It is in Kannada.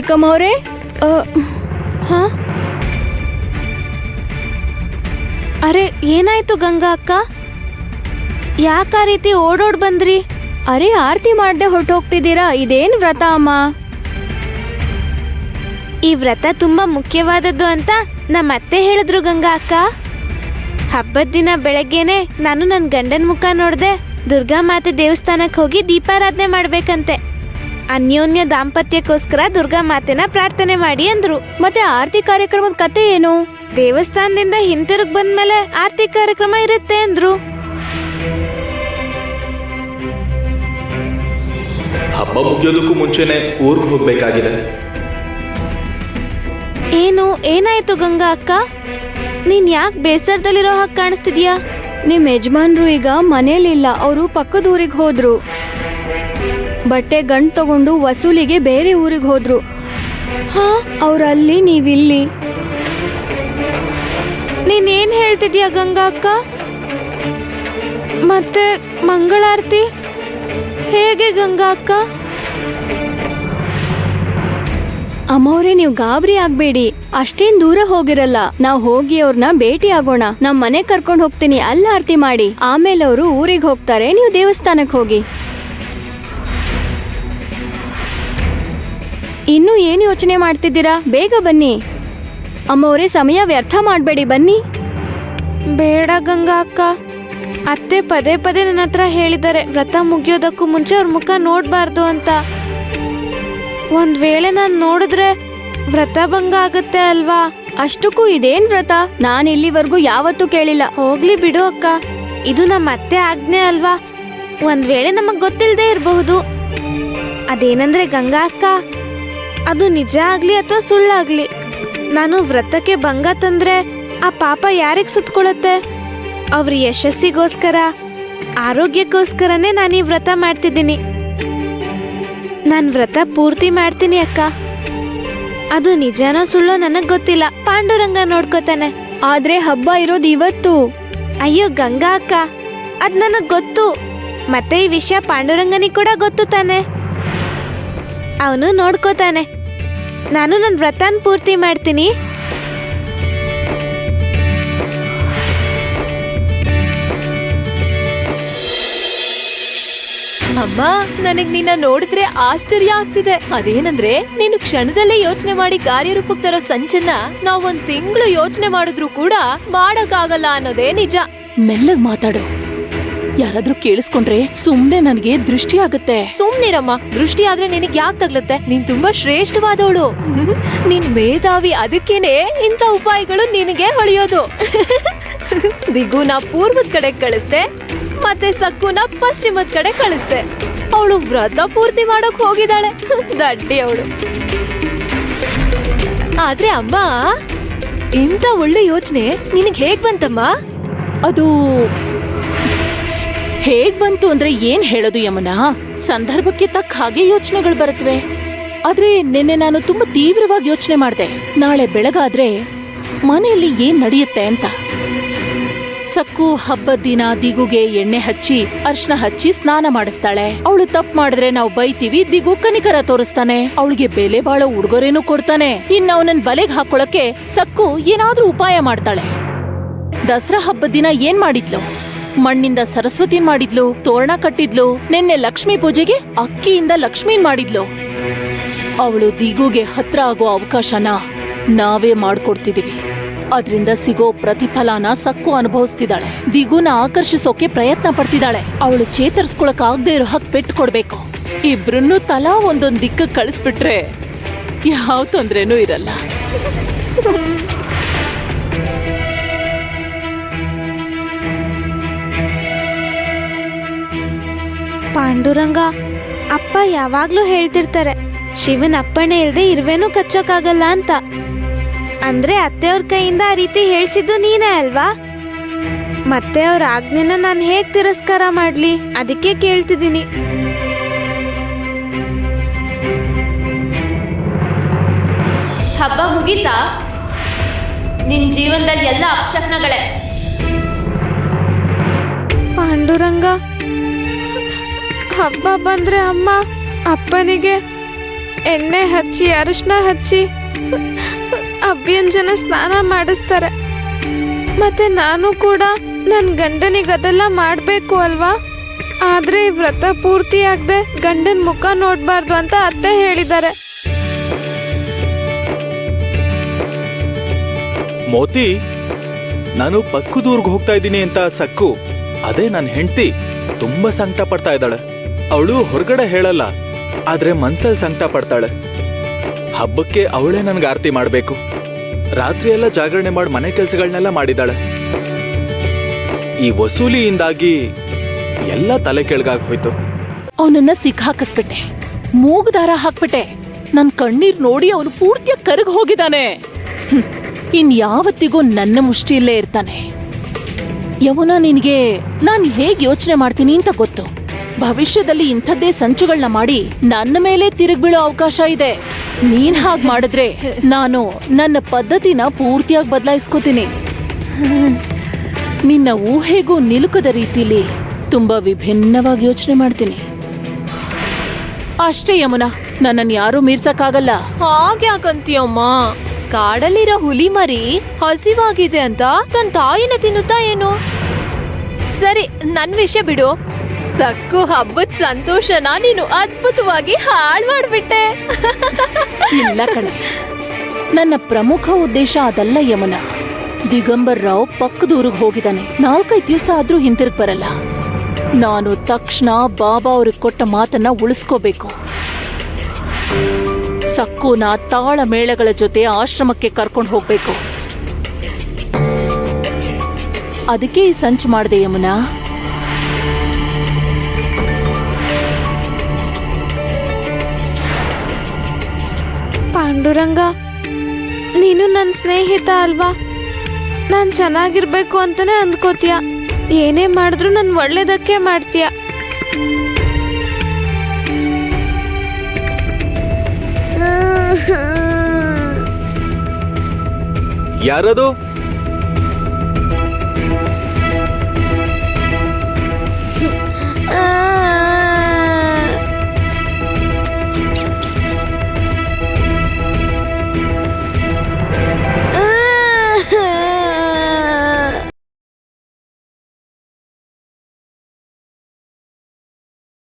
ಚಿಕ್ಕಮ್ಮವ್ರೆ. ಹಾ, ಅರೆ ಏನಾಯ್ತು ಗಂಗಾ ಅಕ್ಕ? ಯಾಕೆ ಆ ರೀತಿ ಓಡೋಡ್ ಬಂದ್ರಿ? ಅರೆ ಆರತಿ ಮಾಡ್ದೆ ಹೊರಟೋಗ್ತಿದ್ದೀರಾ? ಇದೇನ್ ವ್ರತ ಅಮ್ಮ? ಈ ವ್ರತ ತುಂಬಾ ಮುಖ್ಯವಾದದ್ದು ಅಂತ ನಮ್ಮ ಅತ್ತೆ ಹೇಳಿದ್ರು ಗಂಗಾ ಅಕ್ಕ. ಹಬ್ಬದ ದಿನ ಬೆಳಗ್ಗೆನೆ ನಾನು ನನ್ನ ಗಂಡನ ಮುಖ ನೋಡ್ದೆ ದುರ್ಗಾ ಮಾತೆ ದೇವಸ್ಥಾನಕ್ಕೆ ಹೋಗಿ ದೀಪಾರಾಧನೆ ಮಾಡ್ಬೇಕಂತೆ. ಅನ್ಯೋನ್ಯ ದಾಂಪತ್ಯಕ್ಕೋಸ್ಕರ ದುರ್ಗಾ ಮಾತೆನ ಪ್ರಾರ್ಥನೆ ಮಾಡಿ ಅಂದ್ರು. ಮತ್ತೆ ಆರತಿ ಕಾರ್ಯಕ್ರಮದ ಕತೆ ಏನು? ದೇವಸ್ಥಾನದಿಂದ ಹಿಂತಿರುಗ್ ಬಂದ್ಮೇಲೆ ಆರತಿ ಕಾರ್ಯಕ್ರಮ ಇರುತ್ತೆ ಅಂದ್ರು. ಹಬ್ಬ ಮುಗಿಯೋದಕ್ಕೂ ಮುಂಚೆನೆ ಊರ್ಗ್ ಹೋಗ್ಬೇಕಾಗಿದೆ. ಏನಾಯ್ತು ಗಂಗಾ ಅಕ್ಕ? ನೀನ್ ಯಾಕೆ ಬೇಸರದಲ್ಲಿರೋ ಹಾಗೆ ಕಾಣಿಸ್ತಿದ್ಯಾ? ನಿಮ್ ಯಜಮಾನ್ರು ಈಗ ಮನೇಲಿಲ್ಲ, ಅವರು ಪಕ್ಕದ ಊರಿಗೆ ಹೋದ್ರು. ಬಟ್ಟೆ ಗಂಟ್ ತಗೊಂಡು ವಸೂಲಿಗೆ ಬೇರೆ ಊರಿಗೆ ಹೋದ್ರು. ಹಾ, ಅವ್ರಲ್ಲಿ ನೀವಿಲ್ಲಿ. ನೀನೇನ್ ಹೇಳ್ತಿದ್ಯಾ ಗಂಗಾ ಅಕ್ಕ? ಮತ್ತೆ ಮಂಗಳಾರತಿ ಹೇಗೆ ಗಂಗಾ ಅಕ್ಕ? ಅಮ್ಮವ್ರೆ, ನೀವು ಗಾಬರಿ ಆಗ್ಬೇಡಿ. ಅಷ್ಟೇನ್ ದೂರ ಹೋಗಿರಲ್ಲ. ನಾವ್ ಹೋಗಿ ಅವ್ರನ್ನ ಭೇಟಿ ಆಗೋಣ. ನಮ್ ಮನೆ ಕರ್ಕೊಂಡು ಹೋಗ್ತೀನಿ, ಅಲ್ಲಿ ಆರತಿ ಮಾಡಿ. ಆಮೇಲೆ ಅವರು ಊರಿಗೆ ಹೋಗ್ತಾರೆ, ನೀವು ದೇವಸ್ಥಾನಕ್ಕೆ ಹೋಗಿ. ಇನ್ನು ಏನು ಯೋಚನೆ ಮಾಡ್ತಿದ್ದೀರಾ? ಬೇಗ ಬನ್ನಿ. ಅಮ್ಮವ್ರೆ, ಸಮಯ ವ್ಯರ್ಥ ಮಾಡ್ಬೇಡಿ, ಬನ್ನಿ. ಬೇಡ ಗಂಗಾ ಅಕ್ಕ, ಅತ್ತೆ ಪದೇ ಪದೇ ನನ್ನ ಹತ್ರ ಹೇಳಿದ್ದಾರೆ ವ್ರತ ಮುಗಿಯೋದಕ್ಕೂ ಮುಂಚೆ ಅವ್ರ ಮುಖ ನೋಡ್ಬಾರ್ದು ಅಂತ. ಒಂದ್ ವೇಳೆ ನಾನ್ ನೋಡಿದ್ರೆ ವ್ರತ ಭಂಗ ಆಗುತ್ತೆ ಅಲ್ವಾ? ಅಷ್ಟಕ್ಕೂ ಇದೇನ್ ವ್ರತ? ನಾನ್ ಇಲ್ಲಿವರೆಗೂ ಯಾವತ್ತೂ ಕೇಳಿಲ್ಲ. ಹೋಗ್ಲಿ ಬಿಡು ಅಕ್ಕ, ಇದು ನಮ್ಮ ಅತ್ತೆ ಆಜ್ಞೆ ಅಲ್ವಾ? ಒಂದ್ ವೇಳೆ ನಮಗ್ ಗೊತ್ತಿಲ್ಲದೆ ಇರಬಹುದು. ಅದೇನಂದ್ರೆ ಗಂಗಾ ಅಕ್ಕ, ಅದು ನಿಜ ಆಗ್ಲಿ ಅಥವಾ ಸುಳ್ಳಾಗ್ಲಿ, ನಾನು ವ್ರತಕ್ಕೆ ಭಂಗ ತಂದ್ರೆ ಆ ಪಾಪ ಯಾರಿಗ್ ಸುತ್ಕೊಳತ್ತೆ? ಅವ್ರ ಯಶಸ್ಸಿಗೋಸ್ಕರ, ಆರೋಗ್ಯಕ್ಕೋಸ್ಕರನೇ ನಾನು ಈ ವ್ರತ ಮಾಡ್ತಿದ್ದೀನಿ. ನಾನು ವ್ರತ ಪೂರ್ತಿ ಮಾಡ್ತೀನಿ ಅಕ್ಕ. ಅದು ನಿಜನೋ ಸುಳ್ಳೋ ನನಗ್ ಗೊತ್ತಿಲ್ಲ, ಪಾಂಡುರಂಗ ನೋಡ್ಕೋತಾನೆ. ಆದ್ರೆ ಹಬ್ಬ ಇರೋದು ಇವತ್ತು. ಅಯ್ಯೋ ಗಂಗಾ ಅಕ್ಕ, ಅದ್ ನನಗ್ ಗೊತ್ತು. ಮತ್ತೆ ಈ ವಿಷಯ ಪಾಂಡುರಂಗನಿಗೆ ಕೂಡ ಗೊತ್ತು ತಾನೆ. ಅವನು ನೋಡ್ಕೋತಾನೆ. ನಾನು ನನ್ನ ವ್ರತನ ಪೂರ್ತಿ ಮಾಡ್ತೀನಿ. ಅಮ್ಮ, ನನಗ್ ನಿನ್ನ ನೋಡಿದ್ರೆ ಆಶ್ಚರ್ಯ ಆಗ್ತಿದೆ. ಅದೇನಂದ್ರೆ ನೀನು ಕ್ಷಣದಲ್ಲೇ ಯೋಚನೆ ಮಾಡಿ ಕಾರ್ಯರೂಪಕ್ಕೆ ತರೋ ಸಂಚನ್ನ ನಾವೊಂದ್ ತಿಂಗಳು ಯೋಚನೆ ಮಾಡಿದ್ರು ಕೂಡ ಮಾಡಕ್ಕಾಗಲ್ಲ ಅನ್ನೋದೇ ನಿಜ. ಮೆಲ್ಲಗ್ ಮಾತಾಡು, ಯಾರಾದ್ರೂ ಕೇಳಿಸ್ಕೊಂಡ್ರೆ ಸುಮ್ನೆ ನನಗೆ ದೃಷ್ಟಿ ಆಗುತ್ತೆ. ಸುಮ್ನಿರಮ್ಮ, ದೃಷ್ಟಿ ಆದ್ರೆ ನಿನಗ್ ಯಾಕೆ ತಗ್ಲತ್ತೆ? ನೀನ್ ತುಂಬಾ ಶ್ರೇಷ್ಠವಾದವಳು. ನೀನ್ ಮೇಧಾವಿ, ಅದಕ್ಕೇನೆ ಇಂಥ ಉಪಾಯಗಳು ನಿನಗೆ ಹೊಳೆಯೋದು. ದಿಗುನ ಪೂರ್ವದ ಕಡೆ ಕಳಿಸ್ದೆ, ಮತ್ತೆ ಸಕ್ಕುನ ಪಶ್ಚಿಮದ ಕಡೆ ಕಳಿಸ್ದೆ. ಅವಳು ವ್ರತ ಪೂರ್ತಿ ಮಾಡೋಕ್ ಹೋಗಿದ್ದಾಳೆ, ದಡ್ಡಿ ಅವಳು. ಆದ್ರೆ ಅಮ್ಮ, ಇಂಥ ಒಳ್ಳೆ ಯೋಚನೆ ನಿನಗ್ ಹೇಗ್ ಬಂತಮ್ಮ? ಅದು ಹೇಗ್ ಬಂತು ಅಂದ್ರೆ ಏನ್ ಹೇಳೋದು ಯಮುನಾ, ಸಂದರ್ಭಕ್ಕೆ ತಕ್ಕ ಹಾಗೆ ಯೋಚನೆಗಳು ಬರುತ್ತವೆ. ಆದ್ರೆ ನಿನ್ನೆ ನಾನು ತುಂಬಾ ತೀವ್ರವಾಗಿ ಯೋಚನೆ ಮಾಡಿದೆ, ನಾಳೆ ಬೆಳಗಾದ್ರೆ ಮನೆಯಲ್ಲಿ ಏನ್ ನಡೆಯುತ್ತೆ ಅಂತ. ಸಕ್ಕು ಹಬ್ಬದ ದಿನ ದಿಗುಗೆ ಎಣ್ಣೆ ಹಚ್ಚಿ ಅರ್ಶನ ಹಚ್ಚಿ ಸ್ನಾನ ಮಾಡಿಸ್ತಾಳೆ. ಅವಳು ತಪ್ಪು ಮಾಡಿದ್ರೆ ನಾವು ಬೈತೀವಿ, ದಿಗು ಕನಿಕರ ತೋರಿಸ್ತಾನೆ, ಅವಳಿಗೆ ಬೆಲೆ ಬಾಳೋ ಉಡುಗೊರೆನೂ ಕೊಡ್ತಾನೆ. ಇನ್ನು ಅವನನ್ನ ಬಲೆಗೆ ಹಾಕೊಳಕ್ಕೆ ಸಕ್ಕು ಏನಾದ್ರೂ ಉಪಾಯ ಮಾಡ್ತಾಳೆ. ದಸರಾ ಹಬ್ಬದ ದಿನ ಏನ್ ಮಾಡಿದ್ಲು? ಮಣ್ಣಿಂದ ಸರಸ್ವತಿನ್ ಮಾಡಿದ್ಲು, ತೋರಣ ಕಟ್ಟಿದ್ಲು. ನಿನ್ನೆ ಲಕ್ಷ್ಮೀ ಪೂಜೆಗೆ ಅಕ್ಕಿಯಿಂದ ಲಕ್ಷ್ಮೀನ್ ಮಾಡಿದ್ಲು. ಅವಳು ದಿಗುಗೆ ಹತ್ರ ಆಗೋ ಅವಕಾಶನ ನಾವೇ ಮಾಡ್ಕೊಡ್ತಿದೀವಿ. ಅದ್ರಿಂದ ಸಿಗೋ ಪ್ರತಿಫಲನ ಸಕ್ಕು ಅನುಭವಿಸ್ತಿದ್ದಾಳೆ. ದಿಗುನ ಆಕರ್ಷಿಸೋಕೆ ಪ್ರಯತ್ನ ಪಡ್ತಿದ್ದಾಳೆ. ಅವಳು ಚೇತರಿಸ್ಕೊಳಕ್ ಆಗದೆ ಇರೋ ಹಕ್ ಪೆಟ್ಟು ಕೊಡ್ಬೇಕು. ಇಬ್ರನ್ನೂ ತಲಾ ಒಂದೊಂದ್ ದಿಕ್ಕ ಕಳಿಸ್ಬಿಟ್ರೆ ಯಾವ ತೊಂದ್ರೆನೂ ಇರಲ್ಲ. ಪಾಂಡುರಂಗ, ಅಪ್ಪ ಯಾವಾಗ್ಲೂ ಹೇಳ್ತಿರ್ತಾರೆ ಶಿವನ್ ಅಪ್ಪಣೆ ಇಲ್ದೆ ಇರುವೇನೂ ಕಚ್ಚೋಕಾಗಲ್ಲ ಅಂತ. ಅಂದ್ರೆ ಅತ್ತೆಯವ್ರ ಕೈಯಿಂದ ಆ ರೀತಿ ಹೇಳ್ಸಿದ್ದು ನೀನೇ ಅಲ್ವಾ? ಮತ್ತೆ ಅವ್ರ ಆಜ್ಞೆನ ನಾನು ಹೇಗ್ ತಿರಸ್ಕಾರ ಮಾಡ್ಲಿ? ಅದಕ್ಕೆ ಕೇಳ್ತಿದ್ದೀನಿ. ಹಬ್ಬ ಮುಗೀತಾ? ನಿನ್ ಜೀವನದಲ್ಲಿ ಎಲ್ಲ ಅಪಶಕ್ನಗಳೇ. ಪಾಂಡುರಂಗ, ಹಬ್ಬ ಬಂದ್ರೆ ಅಮ್ಮ ಅಪ್ಪನಿಗೆ ಎಣ್ಣೆ ಹಚ್ಚಿ ಅರಿಶಿನ ಹಚ್ಚಿ ಅಭ್ಯಂಜನ ಸ್ನಾನ ಮಾಡಿಸ್ತಾರೆ. ಮತ್ತೆ ನಾನು ಕೂಡ ನನ್ನ ಗಂಡನಿಗೆ ಅದೆಲ್ಲ ಮಾಡಬೇಕು ಅಲ್ವಾ? ಆದ್ರೆ ಈ ವ್ರತ ಪೂರ್ತಿ ಆಗದೆ ಗಂಡನ ಮುಖ ನೋಡ್ಬಾರ್ದು ಅಂತ ಅತ್ತೆ ಹೇಳಿದ್ದಾರೆ. ಮೋತಿ, ನಾನು ಪಕ್ಕದೂರ್ಗ್ ಹೋಗ್ತಾ ಇದ್ದೀನಿ ಅಂತ ಸಕ್ಕು, ಅದೇ ನನ್ನ ಹೆಂಡತಿ ತುಂಬಾ ಸಂಕಟ ಪಡ್ತಾ ಇದ್ದಾಳೆ. ಅವಳು ಹೊರಗಡೆ ಹೇಳಲ್ಲ, ಆದ್ರೆ ಮನ್ಸಲ್ಲಿ ಸಂಕಟ ಪಡ್ತಾಳೆ. ಹಬ್ಬಕ್ಕೆ ಅವಳೇ ನನ್ಗೆ ಆರತಿ ಮಾಡ್ಬೇಕು. ರಾತ್ರಿ ಎಲ್ಲ ಜಾಗರಣೆ ಮಾಡಿ ಮನೆ ಕೆಲಸಗಳನ್ನೆಲ್ಲ ಮಾಡಿದಾಳೆ. ಈ ವಸೂಲಿಯಿಂದಾಗಿ ಎಲ್ಲ ತಲೆ ಕೆಳಗಾಗಿ ಹೋಯ್ತು. ಅವನನ್ನ ಸಿಕ್ಕಾಕಿಸ್ಬಿಟ್ಟೆ, ಮೂಗುದಾರ ಹಾಕ್ಬಿಟ್ಟೆ. ನನ್ ಕಣ್ಣೀರ್ ನೋಡಿ ಅವನು ಪೂರ್ತಿಯಾಗಿ ಕರಗ್ ಹೋಗಿದ್ದಾನೆ. ಇನ್ ಯಾವತ್ತಿಗೂ ನನ್ನ ಮುಷ್ಟಿಯಲ್ಲೇ ಇರ್ತಾನೆ. ಯಮುನಾ, ನಿನಗೆ ನಾನ್ ಹೇಗ್ ಯೋಚನೆ ಮಾಡ್ತೀನಿ ಅಂತ ಗೊತ್ತು. ಭವಿಷ್ಯದಲ್ಲಿ ಇಂಥದ್ದೇ ಸಂಚುಗಳನ್ನ ಮಾಡಿ ನನ್ನ ಮೇಲೆ ತಿರುಗ್ ಬೀಳೋ ಅವಕಾಶ ಇದೆ. ನೀನ್ ಹಾಗ್ ಮಾಡಿದ್ರೆ ನಾನು ನನ್ನ ಪದ್ಧತಿನ ಪೂರ್ತಿಯಾಗಿ ಬದಲಾಯಿಸ್ಕೋತೀನಿ. ನಿನ್ನ ಊಹೆಗೂ ನಿಲುಕದ ರೀತಿಲಿ ತುಂಬಾ ವಿಭಿನ್ನವಾಗಿ ಯೋಚನೆ ಮಾಡ್ತೀನಿ. ಅಷ್ಟೇ ಯಮುನಾ, ನನ್ನನ್ನು ಯಾರೂ ಮೀರ್ಸಕ್ಕಾಗಲ್ಲ. ಹಾಗ್ಯಾಕಂತೀಯಮ್ಮ? ಕಾಡಲ್ಲಿರೋ ಹುಲಿ ಮರಿ ಹಸಿವಾಗಿದೆ ಅಂತ ತನ್ನ ತಾಯಿನ ತಿನ್ನುತ್ತಾ ಏನು? ಸರಿ, ನನ್ ವಿಷಯ ಬಿಡು. ಸಕ್ಕು ಹಬ್ಬದ ಸಂತೋಷನ ನೀನು ಅದ್ಭುತವಾಗಿ ಹಾಳು ಮಾಡ್ಬಿಟ್ಟೆ. ಇಲ್ಲ ಕಣೆ, ನನ್ನ ಪ್ರಮುಖ ಉದ್ದೇಶ ಅದಲ್ಲ ಯಮುನಾ. ದಿಗಂಬರ್ ರಾವ್ ಪಕ್ಕದೂರಿಗೆ ಹೋಗಿದ್ದಾನೆ. 4-5 ದಿವಸ ಆದ್ರೂ ಹಿಂತಿರುಗ್ ಬರಲ್ಲ. ನಾನು ತಕ್ಷಣ ಬಾಬಾ ಅವ್ರಿಗೆ ಕೊಟ್ಟ ಮಾತನ್ನ ಉಳಿಸ್ಕೋಬೇಕು. ಸಕ್ಕುನ ತಾಳ ಮೇಳಗಳ ಜೊತೆ ಆಶ್ರಮಕ್ಕೆ ಕರ್ಕೊಂಡು ಹೋಗ್ಬೇಕು. ಅದಕ್ಕೆ ಈ ಸಂಚು ಮಾಡಿದೆ ಯಮುನಾ. ಪಾಂಡುರಂಗ, ನೀನು ನನ್ನ ಸ್ನೇಹಿತ ಅಲ್ವಾ? ನಾನು ಚೆನ್ನಾಗಿರ್ಬೇಕು ಅಂತಾನೆ ಅಂದ್ಕೋತೀಯ. ಏನೇ ಮಾಡಿದ್ರು ನನ್ ಒಳ್ಳೇದಕ್ಕೆ ಮಾಡ್ತೀಯ. ಯಾರದು?